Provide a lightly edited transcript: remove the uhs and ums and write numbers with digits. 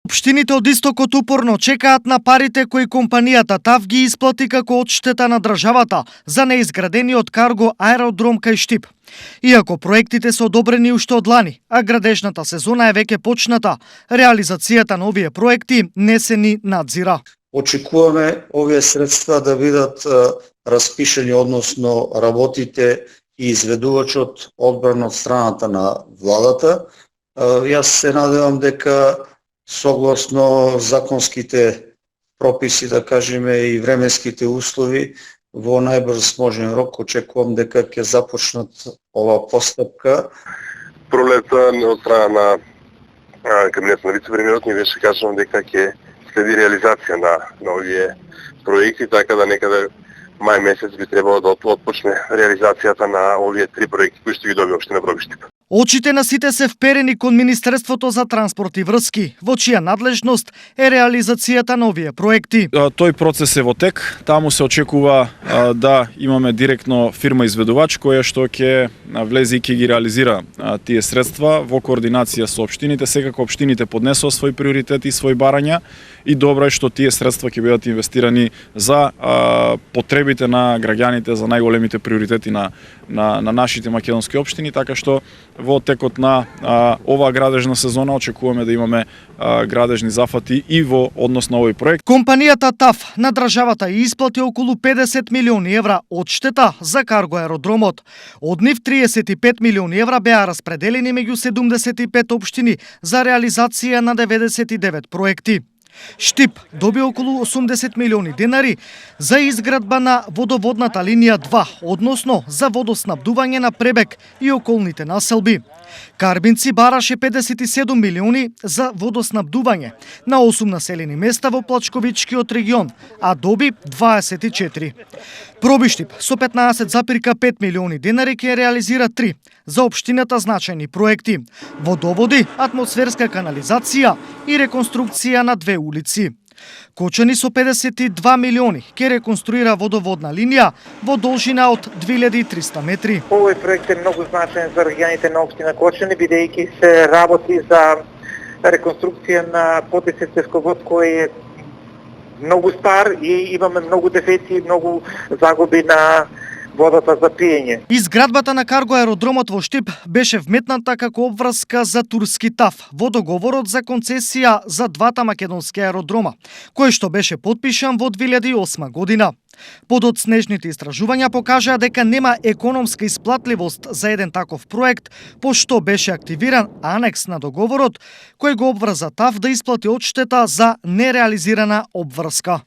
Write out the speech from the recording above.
Општините од Истокот упорно чекаат на парите кои компанијата ТАВ ги исплати како одштета на државата за неизградениот карго аеродром кај Штип. Иако проектите се одобрени уште од лани, а градежната сезона е веќе почната, реализацијата на овие проекти не се ни надзира. Очекуваме овие средства да бидат распишени, односно работите и изведувачот одбран од страната на владата. Јас се надевам дека согласно законските прописи, да кажеме, и временските услови, во најбрз можен рок очекувам дека ќе започнат ова постапка. Пролета од страна на кабинетот на вице-премиерот ни беше кажано дека ќе следи реализација на овие проекти, така да некаде мај месец би требало да отпочне реализацијата на овие 3 проекти кои што ги доби општина Бробиштип. Очите на сите се вперени кон Министерството за транспорт и врски, во чија надлежност е реализацијата на овие проекти. Тој процес е во тек, таму се очекува да имаме директно фирма изведувач која што ќе влезе и ќе ги реализира тие средства во координација со општините. Секако општините поднесоа своји приоритети и своји барања и добро е што тие средства ќе бидат инвестирани за потребите на граѓаните, за најголемите приоритети на нашите македонски општини, така што во текот на оваа градежна сезона очекуваме да имаме градежни зафати и во однос на овој проект. Компанијата ТАВ на државата ја исплати околу 50 милиони евра одштета за карго аеродромот. Од нив 35 милиони евра беа распределени меѓу 75 општини за реализација на 99 проекти. Штип доби околу 80 милиони денари за изградба на водоводната линија 2, односно за водоснабдување на Пребег и околните населби. Карбинци бараше 57 милиони за водоснабдување на 8 населени места во Плачковичкиот регион, а доби 24. Пробиштип со 15,5 милиони денари ќе реализира 3 за општината значајни проекти: водоводи, атмосферска канализација и реконструкција на 2 улици. Кочани со 52 милиони ќе реконструира водоводна линија во должина од 2300 метри. Овој проект е многу значаен за граѓаните на општина Кочани, бидејќи се работи за реконструкција на потесен цевковод кој е многу стар и имаме многу дефеци и многу загуби на водата за пиење. Изградбата на карго аеродромот во Штип беше вметната како обврска за турски ТАВ во договорот за концесија за двата македонски аеродрома, кој што беше потпишан во 2008 година. Подоцнежните истражувања покажаа дека нема економска исплатливост за еден таков проект, пошто беше активиран анекс на договорот кој го обврза ТАВ да исплати одштета за нереализирана обврска.